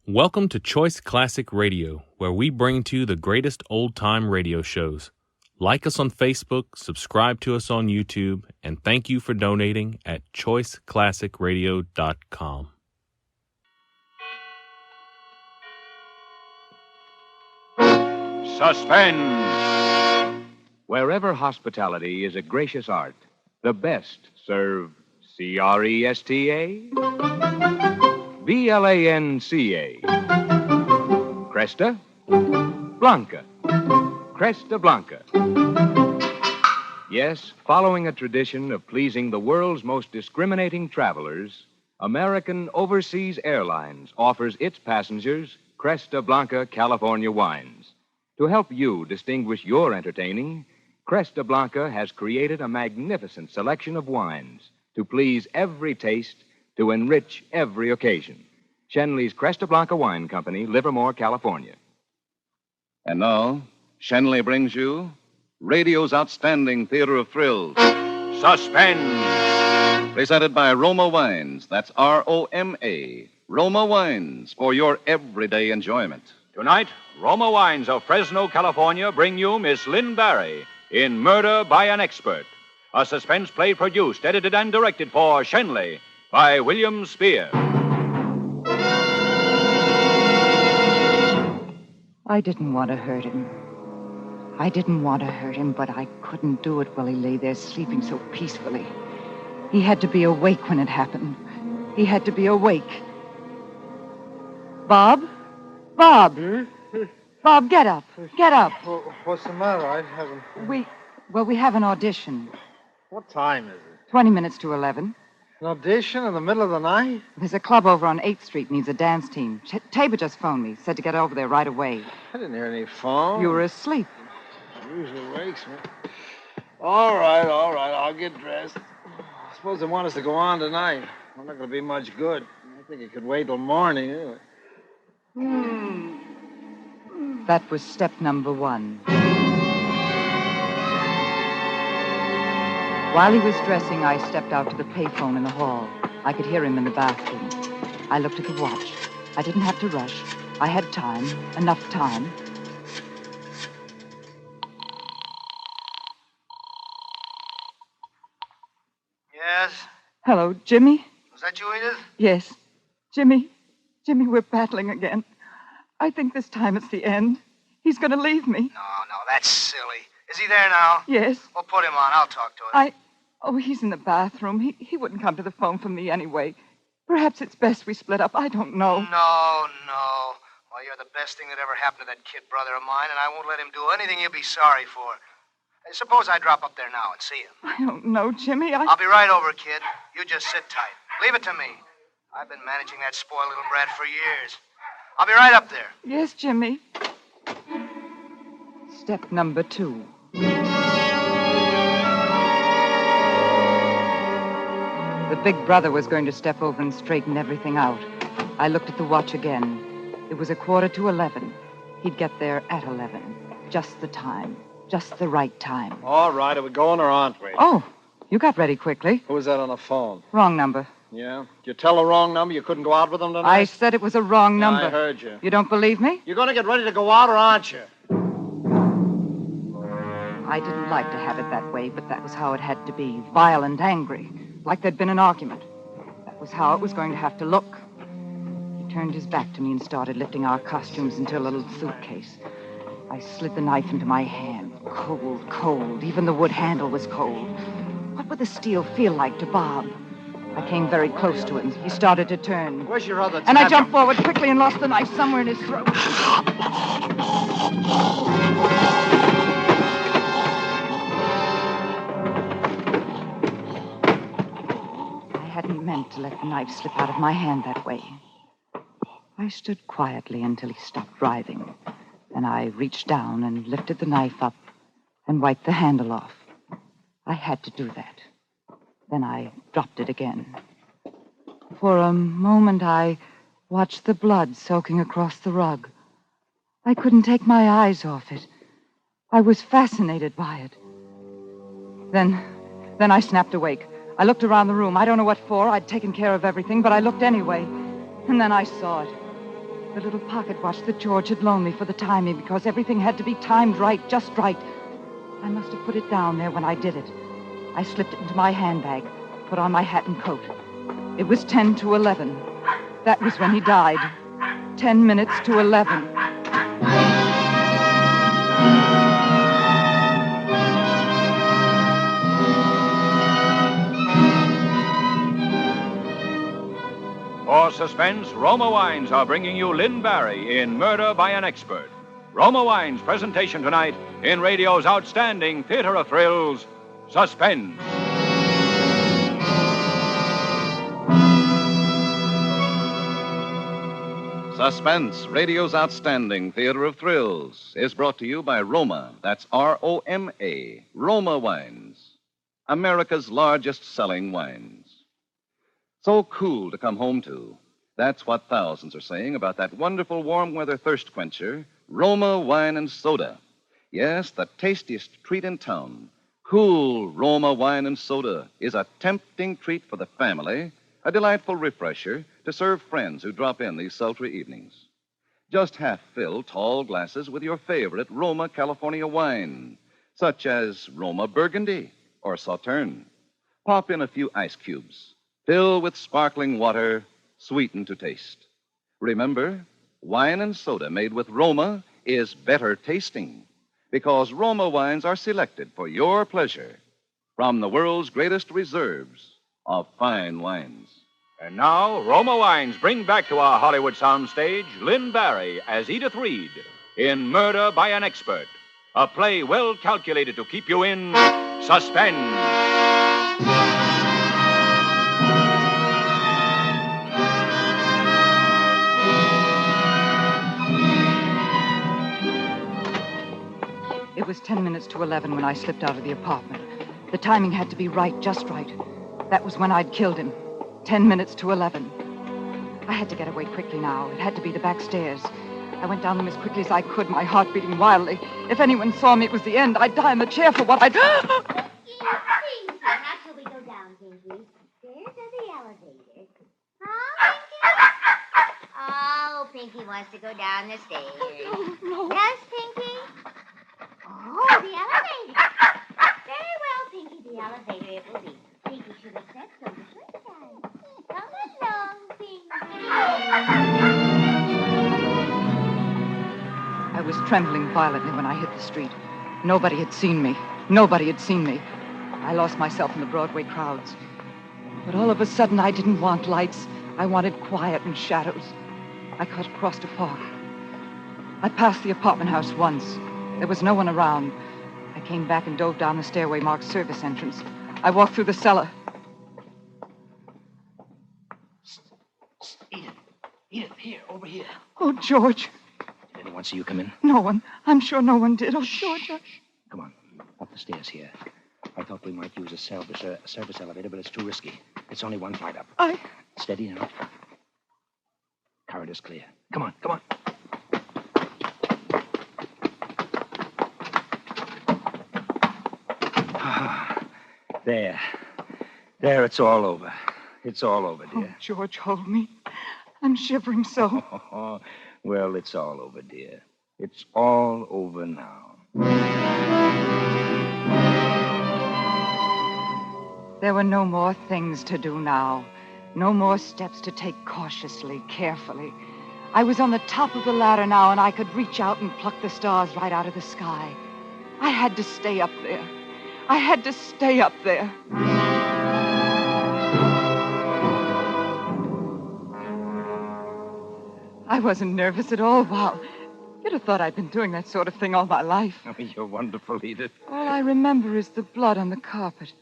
Welcome to Choice Classic Radio, where we bring to you the greatest old-time radio shows. Like us on Facebook, subscribe to us on YouTube, and thank you for donating at choiceclassicradio.com. Suspense! Wherever hospitality is a gracious art, the best serve C-R-E-S-T-A, B-L-A-N-C-A, Cresta Blanca, Cresta Blanca. Yes, following a tradition of pleasing the world's most discriminating travelers, American Overseas Airlines offers its passengers Cresta Blanca California wines. To help you distinguish your entertaining, Cresta Blanca has created a magnificent selection of wines to please every taste, to enrich every occasion. Shenley's Cresta Blanca Wine Company, Livermore, California. And now, Shenley brings you radio's outstanding theater of thrills, Suspense! presented by Roma Wines. That's R-O-M-A. Roma Wines, for your everyday enjoyment. Tonight, Roma Wines of Fresno, California bring you Miss Lynn Barry in Murder by an Expert, a suspense play produced, edited, and directed for Shenley by William Spear. I didn't want to hurt him. But I couldn't do it while he lay there sleeping so peacefully. He had to be awake when it happened. He had to be awake. Bob? Bob! Bob, get up. Get up. What's the matter? I haven't... We have an audition. What time is it? 20 minutes to 11. An audition in the middle of the night? There's a club over on 8th Street needs a dance team. Tabor just phoned me. Said to get over there right away. I didn't hear any phone. You were asleep. It usually wakes me. All right. I'll get dressed. I suppose they want us to go on tonight. I'm not going to be much good. I think it could wait till morning, anyway. That was step number 1. While he was dressing, I stepped out to the payphone in the hall. I could hear him in the bathroom. I looked at the watch. I didn't have to rush. I had time, enough time. Yes? Hello, Jimmy? Was that you, Edith? Yes. Jimmy, we're battling again. I think this time it's the end. He's going to leave me. No, that's silly. Is he there now? Yes. Well, put him on. I'll talk to him. He's in the bathroom. He wouldn't come to the phone for me anyway. Perhaps it's best we split up. I don't know. No. Well, you're the best thing that ever happened to that kid brother of mine, and I won't let him do anything he'll be sorry for. Hey, suppose I drop up there now and see him. I don't know, Jimmy. I'll be right over, kid. You just sit tight. Leave it to me. I've been managing that spoiled little brat for years. I'll be right up there. Yes, Jimmy. Step number 2. The big brother was going to step over and straighten everything out. I looked at the watch again. It was 11:15. He'd get there at 11. Just the time. Just the right time. All right, are we going or aren't we? Oh, you got ready quickly. Who was that on the phone? Wrong number. Yeah? Did you tell the wrong number? You couldn't go out with them tonight? I said it was a wrong number. I heard you. You don't believe me? You're going to get ready to go out or aren't you? I didn't like to have it that way, but that was how it had to be. Violent, angry, like there'd been an argument. That was how it was going to have to look. He turned his back to me and started lifting our costumes into a little suitcase. I slid the knife into my hand. Cold. Even the wood handle was cold. What would the steel feel like to Bob? I came very close to him. He started to turn. Where's your other And I jumped forward quickly and lost the knife somewhere in his throat. I hadn't meant to let the knife slip out of my hand that way. I stood quietly until he stopped driving. Then I reached down and lifted the knife up and wiped the handle off. I had to do that. Then I dropped it again. For a moment, I watched the blood soaking across the rug. I couldn't take my eyes off it. I was fascinated by it. Then I snapped awake. I looked around the room. I don't know what for. I'd taken care of everything, but I looked anyway. And then I saw it. The little pocket watch that George had loaned me for the timing because everything had to be timed right, just right. I must have put it down there when I did it. I slipped it into my handbag, put on my hat and coat. It was 10 to 11. That was when he died. 10 minutes to 11. For Suspense, Roma Wines are bringing you Lynn Barry in Murder by an Expert. Roma Wines' presentation tonight in radio's outstanding theater of thrills, Suspense. Suspense, radio's outstanding theater of thrills, is brought to you by Roma. That's Roma. Roma Wines. America's largest selling wines. So cool to come home to. That's what thousands are saying about that wonderful warm weather thirst quencher, Roma Wine and Soda. Yes, the tastiest treat in town. Cool Roma Wine and Soda is a tempting treat for the family, a delightful refresher to serve friends who drop in these sultry evenings. Just half fill tall glasses with your favorite Roma California wine, such as Roma Burgundy or Sauterne. Pop in a few ice cubes. Fill with sparkling water, sweeten to taste. Remember, wine and soda made with Roma is better tasting because Roma wines are selected for your pleasure from the world's greatest reserves of fine wines. And now, Roma Wines bring back to our Hollywood soundstage Lynn Barry as Edith Reed in Murder by an Expert, a play well calculated to keep you in suspense. It was 10 minutes to 11 when I slipped out of the apartment. The timing had to be right, just right. That was when I'd killed him. 10 minutes to 11. I had to get away quickly now. It had to be the back stairs. I went down them as quickly as I could, my heart beating wildly. If anyone saw me, it was the end. I'd die in the chair for what I'd... Pinky, not till we go down, Pinky. There's the elevator. Oh, Pinky wants to go down the stairs. No. Yes, Pinky? Oh, the elevator. Very well, Pinky, the elevator it will be. Pinky should have said so the first time. Come along, Pinky. I was trembling violently when I hit the street. Nobody had seen me. Nobody had seen me. I lost myself in the Broadway crowds. But all of a sudden, I didn't want lights. I wanted quiet and shadows. I cut across the park. I passed the apartment house once. There was no one around. I came back and dove down the stairway marked service entrance. I walked through the cellar. Edith, here, over here. Oh, George. Did anyone see you come in? No one. I'm sure no one did. Oh, George. Come on, up the stairs here. I thought we might use a service elevator, but it's too risky. It's only one flight up. Steady now. Corridor's clear. Come on, come on. There. There, it's all over. It's all over, Oh, dear. George, hold me. I'm shivering so. Well, it's all over, dear. It's all over now. There were no more things to do now. No more steps to take cautiously, carefully. I was on the top of the ladder now, and I could reach out and pluck the stars right out of the sky. I had to stay up there. I had to stay up there. I wasn't nervous at all. Wow. You'd have thought I'd been doing that sort of thing all my life. Oh, you're wonderful, Edith. All I remember is the blood on the carpet.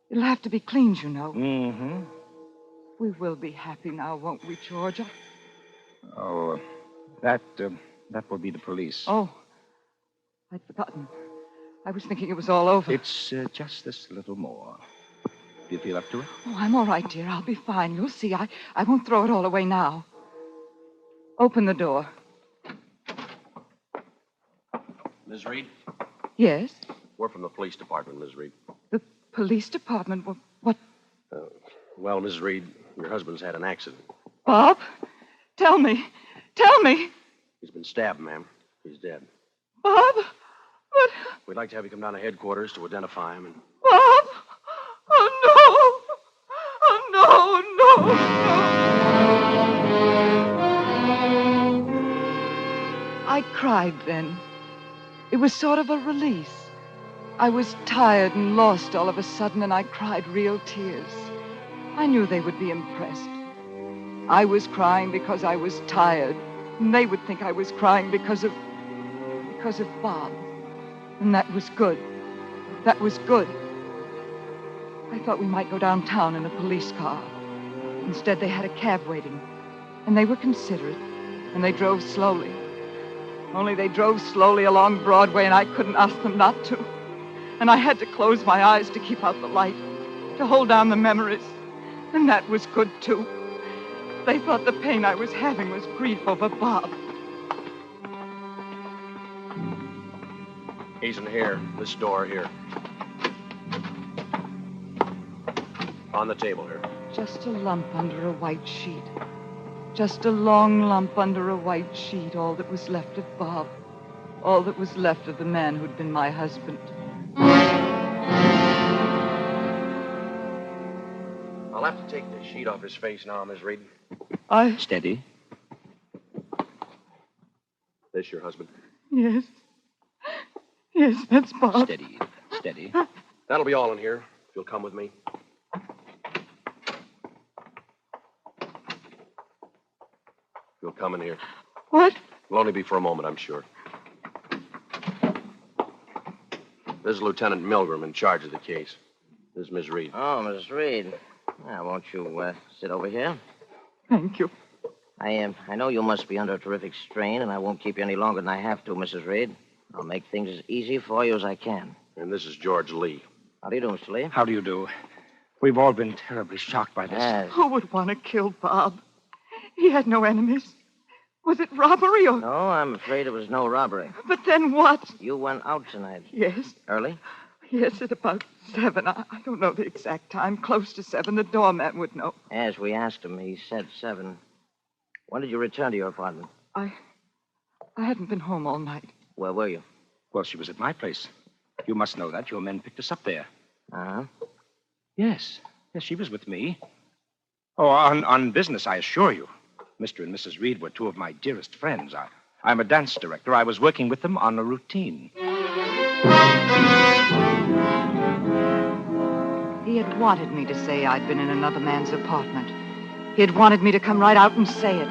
It'll have to be cleaned, you know. Mm-hmm. We will be happy now, won't we, George? Oh, that will be the police. Oh, I'd forgotten. I was thinking it was all over. It's just this little more. Do you feel up to it? Oh, I'm all right, dear. I'll be fine. You'll see. I won't throw it all away now. Open the door. Ms. Reed? Yes? We're from the police department, Ms. Reed. The police department? What? Well, Ms. Reed, your husband's had an accident. Bob? Tell me. Tell me. He's been stabbed, ma'am. He's dead. Bob? But, We'd like to have you come down to headquarters to identify him. And Bob? Oh, no. Oh, no, no. I cried then. It was sort of a release. I was tired and lost all of a sudden, and I cried real tears. I knew they would be impressed. I was crying because I was tired, and they would think I was crying because of Bob. And that was good. That was good. I thought we might go downtown in a police car. Instead, they had a cab waiting, and they were considerate, and they drove slowly. Only they drove slowly along Broadway, and I couldn't ask them not to. And I had to close my eyes to keep out the light, to hold down the memories. And that was good, too. They thought the pain I was having was grief over Bob. he's in here. This door here. On the table here. Just a lump under a white sheet. Just a long lump under a white sheet, all that was left of Bob. All that was left of the man who'd been my husband. I'll have to take the sheet off his face now, Miss Reed. Steady. This your husband? Yes. Yes, that's Bob. Steady. Steady. That'll be all in here, if you'll come with me. You'll come in here. What? It'll only be for a moment, I'm sure. This is Lieutenant Milgram in charge of the case. This is Miss Reed. Oh, Mrs. Reed. Now, won't you sit over here? Thank you. I know you must be under a terrific strain, and I won't keep you any longer than I have to, Mrs. Reed. I'll make things as easy for you as I can. And this is George Lee. How do you do, Mr. Lee? How do you do? We've all been terribly shocked by this. Yes. Who would want to kill Bob? He had no enemies. Was it robbery or... No, I'm afraid it was no robbery. But then what? You went out tonight. Yes. Early? Yes, at about 7. I don't know the exact time. Close to 7. The doorman would know. As we asked him, he said 7. When did you return to your apartment? I hadn't been home all night. Where were you? Well, she was at my place. You must know that. Your men picked us up there. Uh-huh. Yes. Yes, she was with me. Oh, on business, I assure you. Mr. and Mrs. Reed were two of my dearest friends. I'm a dance director. I was working with them on a routine. He had wanted me to say I'd been in another man's apartment. He had wanted me to come right out and say it.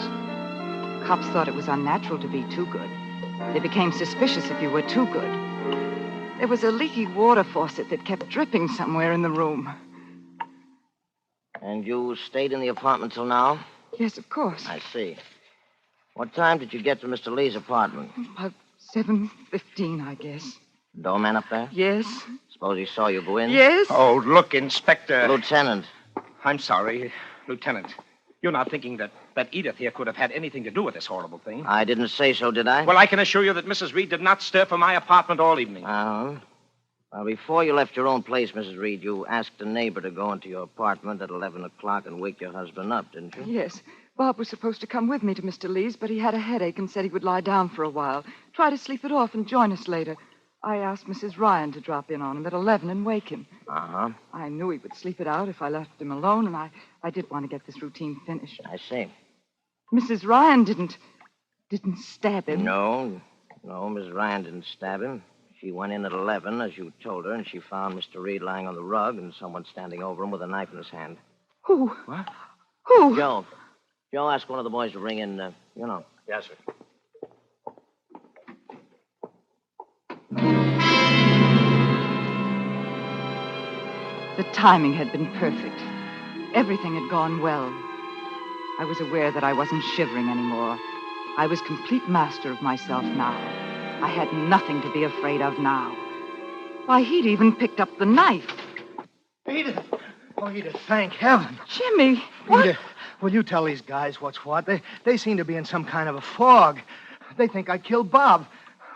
Cops thought it was unnatural to be too good. They became suspicious if you were too good. There was a leaky water faucet that kept dripping somewhere in the room. And you stayed in the apartment till now? Yes, of course. I see. What time did you get to Mr. Lee's apartment? About 7:15, I guess. Doorman up there? Yes. Suppose he saw you go in? Yes. Oh, look, Inspector. Lieutenant. I'm sorry, Lieutenant. You're not thinking that Edith here could have had anything to do with this horrible thing? I didn't say so, did I? Well, I can assure you that Mrs. Reed did not stir from my apartment all evening. Uh-huh. Well, before you left your own place, Mrs. Reed, you asked a neighbor to go into your apartment at 11 o'clock and wake your husband up, didn't you? Yes. Bob was supposed to come with me to Mr. Lee's, but he had a headache and said he would lie down for a while. Try to sleep it off and join us later. I asked Mrs. Ryan to drop in on him at 11 and wake him. Uh-huh. I knew he would sleep it out if I left him alone, and I did want to get this routine finished. I see. Mrs. Ryan didn't stab him. No, Miss Ryan didn't stab him. She went in at 11, as you told her, and she found Mr. Reed lying on the rug and someone standing over him with a knife in his hand. Who? What? Who? Joe, ask one of the boys to ring in, Yes, sir. The timing had been perfect. Everything had gone well. I was aware that I wasn't shivering anymore. I was complete master of myself now. I had nothing to be afraid of now. Why, he'd even picked up the knife. Edith. Oh, Edith, thank heaven. Jimmy, what? Edith, will you tell these guys what's what? They seem to be in some kind of a fog. They think I killed Bob.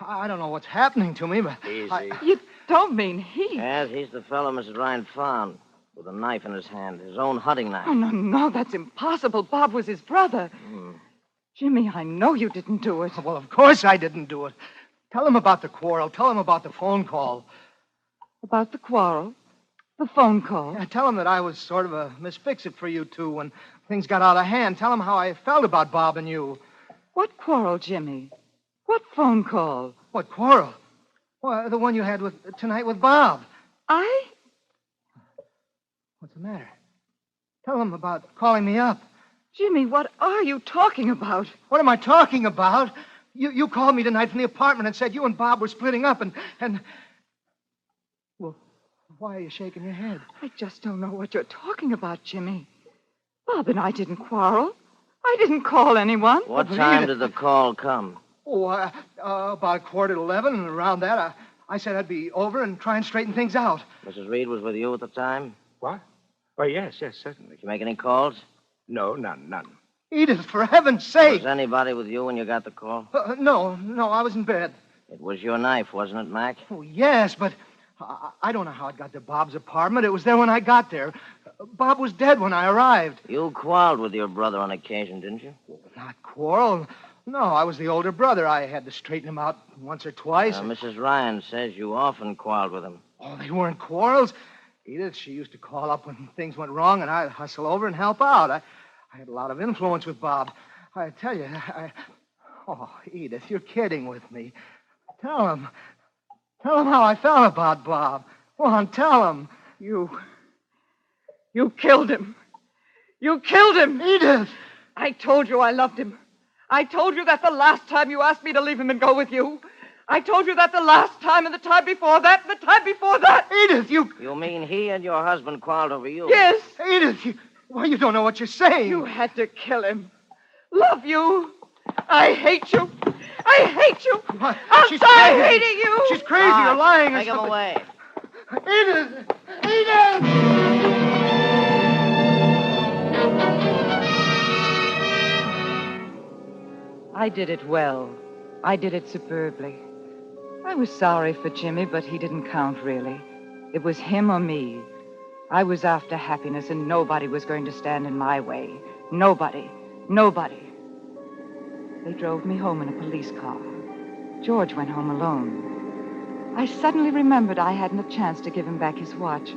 I don't know what's happening to me, but... Easy. You don't mean he? Yes, he's the fellow Mrs. Ryan found with a knife in his hand, his own hunting knife. Oh, no, that's impossible. Bob was his brother. Jimmy, I know you didn't do it. Well, of course I didn't do it. Tell him about the quarrel. Tell him about the phone call. About the quarrel? The phone call? Yeah, tell him that I was sort of a misfix-it for you two when things got out of hand. Tell him how I felt about Bob and you. What quarrel, Jimmy? What phone call? What quarrel? Well, the one you had tonight with Bob. I? What's the matter? Tell him about calling me up. Jimmy, what are you talking about? What am I talking about? You called me tonight from the apartment and said you and Bob were splitting up and... Well, why are you shaking your head? I just don't know what you're talking about, Jimmy. Bob and I didn't quarrel. I didn't call anyone. What time did the call come? Oh, about 11:15, and around that, I said I'd be over and try and straighten things out. Mrs. Reed was with you at the time? What? Oh, yes, certainly. Did you make any calls? No, none. Edith, for heaven's sake! Was anybody with you when you got the call? No, I was in bed. It was your knife, wasn't it, Mac? Oh, yes, but I don't know how it got to Bob's apartment. It was there when I got there. Bob was dead when I arrived. You quarreled with your brother on occasion, didn't you? Not quarrel. No, I was the older brother. I had to straighten him out once or twice. Mrs. Ryan says you often quarreled with him. Oh, they weren't quarrels. Edith, she used to call up when things went wrong, and I'd hustle over and help out. I had a lot of influence with Bob. I tell you, Oh, Edith, you're kidding with me. Tell him how I felt about Bob. Go on, tell him. You killed him. You killed him. Edith! I told you I loved him. I told you that the last time you asked me to leave him and go with you. I told you that the last time and the time before that and the time before that. Edith, you... You mean he and your husband quarreled over you? Yes. Edith, you don't know what you're saying. You had to kill him. Love you. I hate you. I hate you. What? I'll die hating you. She's crazy. You're lying or Take him something. away. Edith! Edith! I did it well. I did it superbly. I was sorry for Jimmy, but he didn't count, really. It was him or me. I was after happiness, and nobody was going to stand in my way. Nobody. They drove me home in a police car. George went home alone. I suddenly remembered I hadn't a chance to give him back his watch.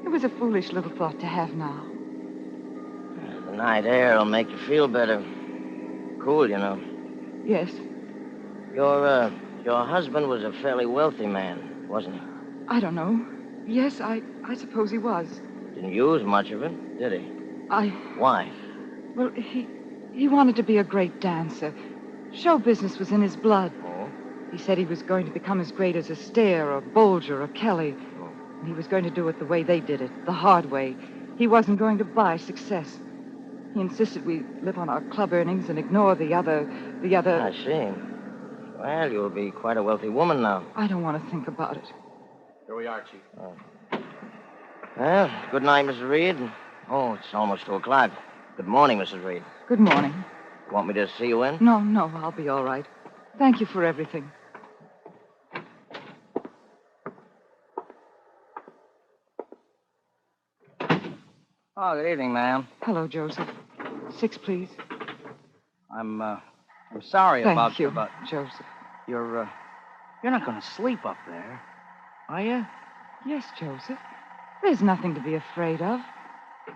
It was a foolish little thought to have now. The night air will make you feel better. Cool, you know. Yes. Your husband was a fairly wealthy man, wasn't he? I don't know. Yes, I suppose he was. Didn't use much of it, did he? Why? Well, he wanted to be a great dancer. Show business was in his blood. Oh? He said he was going to become as great as Astaire or Bolger or Kelly. Oh. And he was going to do it the way they did it, the hard way. He wasn't going to buy success. He insisted we live on our club earnings and ignore the other... I see. Well, you'll be quite a wealthy woman now. I don't want to think about it. Here we are, Chief. Well, good night, Mrs. Reed. Oh, it's almost 2 o'clock. Good morning, Mrs. Reed. Good morning. Want me to see you in? No, I'll be all right. Thank you for everything. Oh, good evening, ma'am. Hello, Joseph. 6, please. I'm sorry about Thank you, but Joseph. you're not going to sleep up there, are you? Yes, Joseph. There's nothing to be afraid of.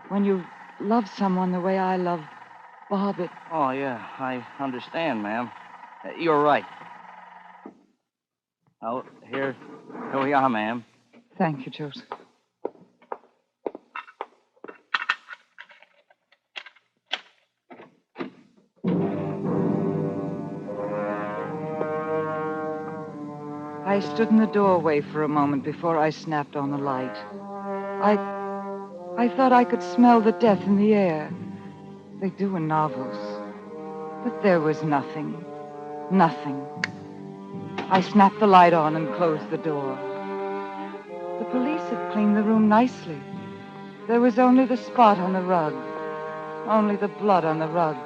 When you love someone the way I love Bob, it... Oh, yeah, I understand, ma'am. You're right. Oh, here we are, ma'am. Thank you, Joseph. I stood in the doorway for a moment before I snapped on the light. I thought I could smell the death in the air. They do in novels. But there was nothing. Nothing. I snapped the light on and closed the door. The police had cleaned the room nicely. There was only the spot on the rug. Only the blood on the rug.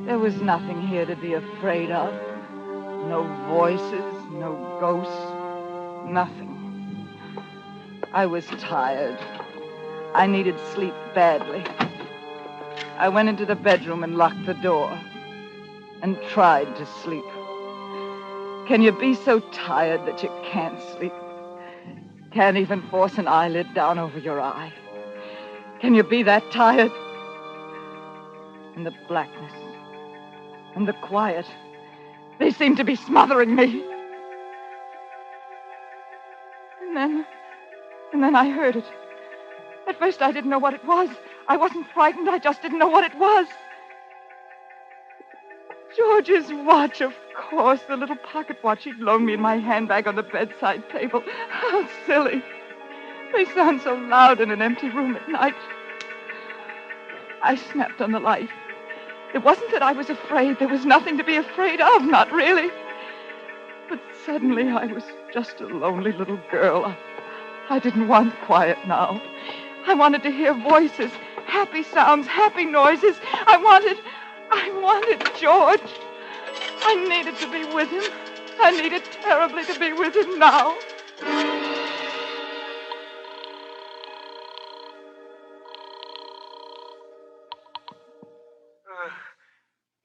There was nothing here to be afraid of. No voices, no ghosts, nothing. I was tired. I needed sleep badly. I went into the bedroom and locked the door. and tried to sleep. Can you be so tired that you can't sleep? Can't even force an eyelid down over your eye? Can you be that tired? And the blackness and the quiet, they seem to be smothering me. And then I heard it. At first I didn't know what it was. I wasn't frightened. I just didn't know what it was. George's watch, of course. The little pocket watch he'd loaned me in my handbag on the bedside table. How silly. They sound so loud in an empty room at night. I snapped on the light. It wasn't that I was afraid. There was nothing to be afraid of, not really. But suddenly I was just a lonely little girl. I didn't want quiet now. I wanted to hear voices, happy sounds, happy noises. I wanted George. I needed to be with him. I needed terribly to be with him now.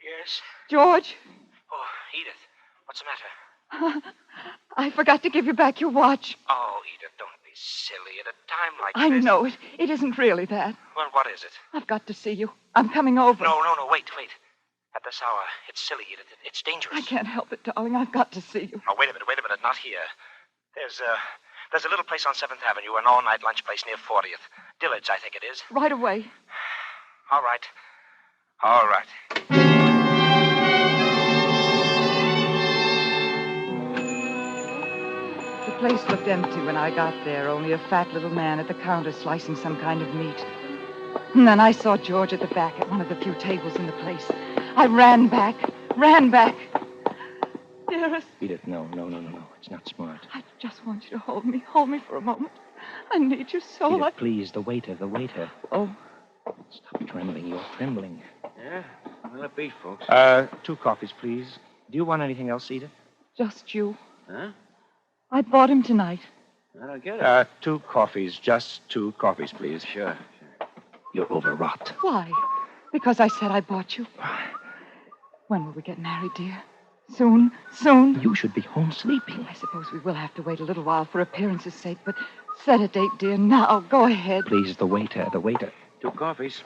Yes? George? Oh, Edith, what's the matter? I forgot to give you back your watch. Oh, Edith, don't be silly at a time like I this. know it. It isn't really that. Well, what is it? I've got to see you. I'm coming over. No, wait. At this hour, it's silly, Edith. It's dangerous. I can't help it, darling. I've got to see you. Oh, wait a minute. Not here. There's a little place on 7th Avenue, an all-night lunch place near 40th. Dillard's, I think it is. Right away. All right. The place looked empty when I got there, only a fat little man at the counter slicing some kind of meat. And then I saw George at the back at one of the few tables in the place. I ran back. Dearest. Edith, no. It's not smart. I just want you to hold me. Hold me for a moment. I need you so. Edith, please, the waiter. Oh. Stop trembling. You're trembling. Yeah? What'll it be, folks? 2 coffees, please. Do you want anything else, Edith? Just you. Huh? I bought him tonight. I don't get it. 2 coffees. Just 2 coffees, please. Sure. You're overwrought. Why? Because I said I bought you. When will we get married, dear? Soon? You should be home sleeping. I suppose we will have to wait a little while for appearance's sake, but set a date, dear, now. Go ahead. Please, the waiter. 2 coffees.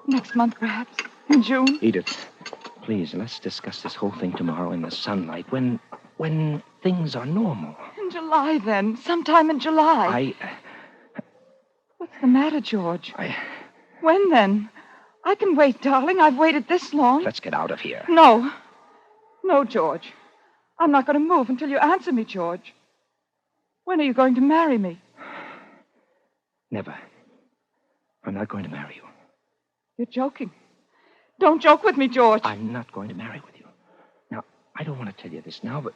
Next month, perhaps. In June. Edith, please, let's discuss this whole thing tomorrow in the sunlight when things are normal. In July, then. Sometime in July. What's the matter, George? When, then? I can wait, darling. I've waited this long. Let's get out of here. No, George. I'm not going to move until you answer me, George. When are you going to marry me? Never. I'm not going to marry you. You're joking. Don't joke with me, George. I'm not going to marry with you. Now, I don't want to tell you this now, but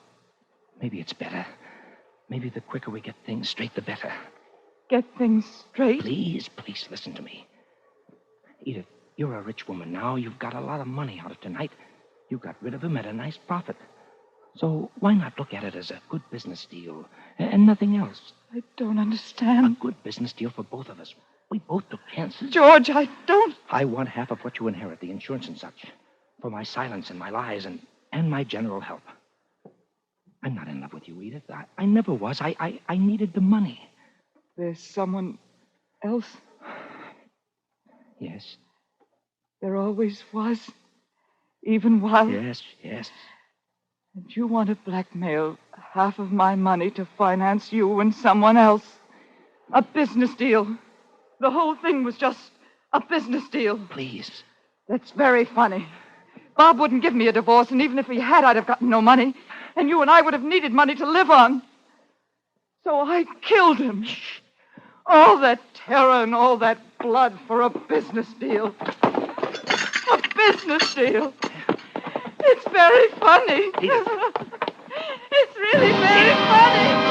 maybe it's better. Maybe the quicker we get things straight, the better. Get things straight? Please listen to me. Edith, you're a rich woman now. You've got a lot of money out of tonight. You got rid of him at a nice profit. So why not look at it as a good business deal and nothing else? I don't understand. A good business deal for both of us. We both took chances. George, I don't. I want half of what you inherit, the insurance and such, for my silence and my lies and my general help. I'm not in love with you, Edith. I never was. I needed the money. There's someone else? Yes. There always was. Even while... Yes. And you want to blackmail half of my money to finance you and someone else. A business deal. The whole thing was just a business deal. Please. That's very funny. Bob wouldn't give me a divorce, and even if he had, I'd have gotten no money. And you and I would have needed money to live on. So I killed him. All that terror and all that blood for a business deal. A business deal. It's very funny. It's really very funny.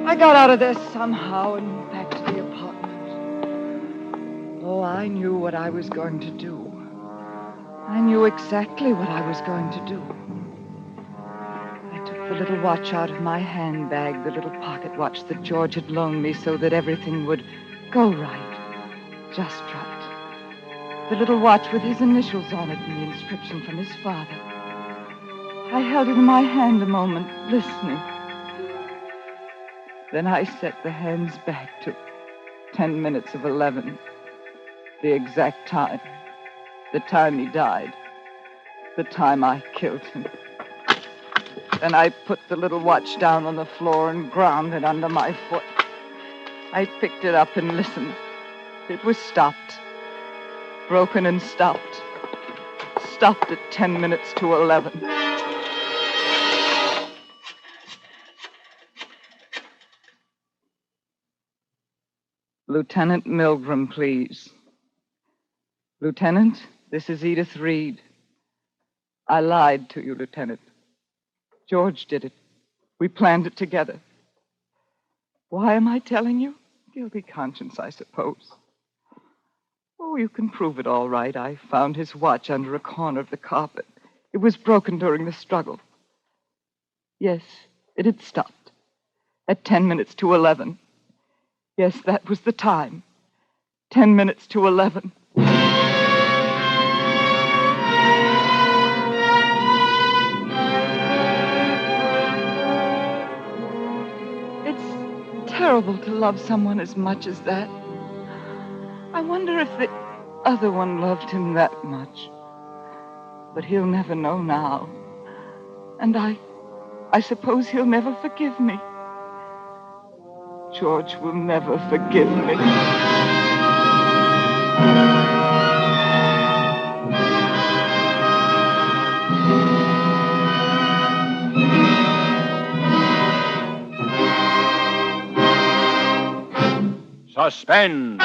I got out of there somehow and back to the apartment. Oh, I knew what I was going to do. I knew exactly what I was going to do. I took the little watch out of my handbag, the little pocket watch that George had loaned me so that everything would Go right. Just right. The little watch with his initials on it and the inscription from his father. I held it in my hand a moment, listening. Then I set the hands back to 10 minutes of 11. The exact time. The time he died. The time I killed him. Then I put the little watch down on the floor and ground it under my foot. I picked it up and listened. It was stopped. Broken and stopped. Stopped at 10 minutes to 11. Lieutenant Milgram, please. Lieutenant, this is Edith Reed. I lied to you, Lieutenant. George did it. We planned it together. Why am I telling you? Guilty conscience, I suppose. Oh, you can prove it all right. I found his watch under a corner of the carpet. It was broken during the struggle. Yes, it had stopped. At 10 minutes to 11. Yes, that was the time. 10 minutes to 11. It's terrible to love someone as much as that. I wonder if the other one loved him that much. But he'll never know now. And I suppose he'll never forgive me. George will never forgive me. Suspense.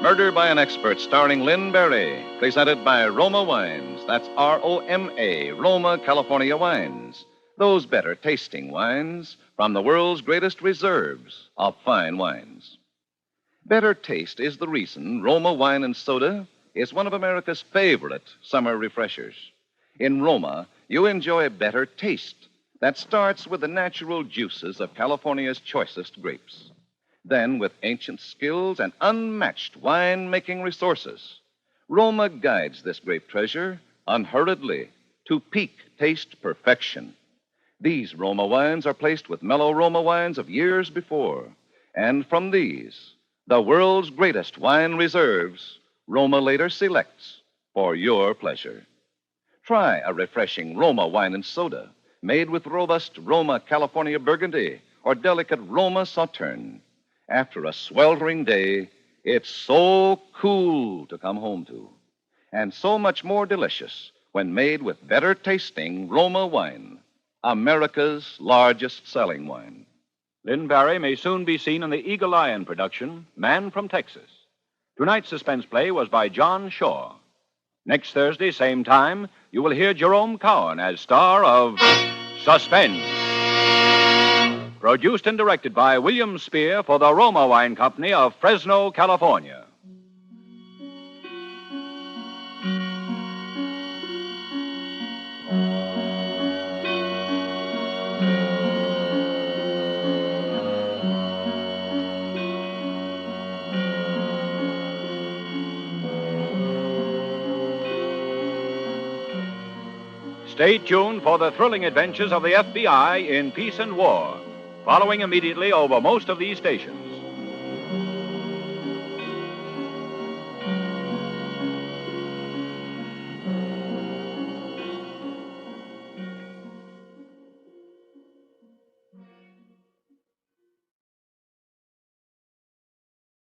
Murder by an Expert, starring Lynn Berry. Presented by Roma Wines. That's R-O-M-A, Roma, California Wines. Those better tasting wines from the world's greatest reserves of fine wines. Better taste is the reason Roma Wine and Soda is one of America's favorite summer refreshers. In Roma, you enjoy better taste that starts with the natural juices of California's choicest grapes. Then, with ancient skills and unmatched wine-making resources, Roma guides this grape treasure unhurriedly to peak taste perfection. These Roma wines are placed with mellow Roma wines of years before. And from these, the world's greatest wine reserves, Roma later selects for your pleasure. Try a refreshing Roma wine and soda made with robust Roma California Burgundy or delicate Roma Sauterne. After a sweltering day, it's so cool to come home to, and so much more delicious when made with better tasting Roma wine, America's largest selling wine. Lynn Barry may soon be seen in the Eagle Lion production, Man from Texas. Tonight's suspense play was by John Shaw. Next Thursday, same time, you will hear Jerome Cowan as star of Suspense. Produced and directed by William Spear for the Roma Wine Company of Fresno, California. Stay tuned for the thrilling adventures of the FBI in Peace and War, following immediately over most of these stations.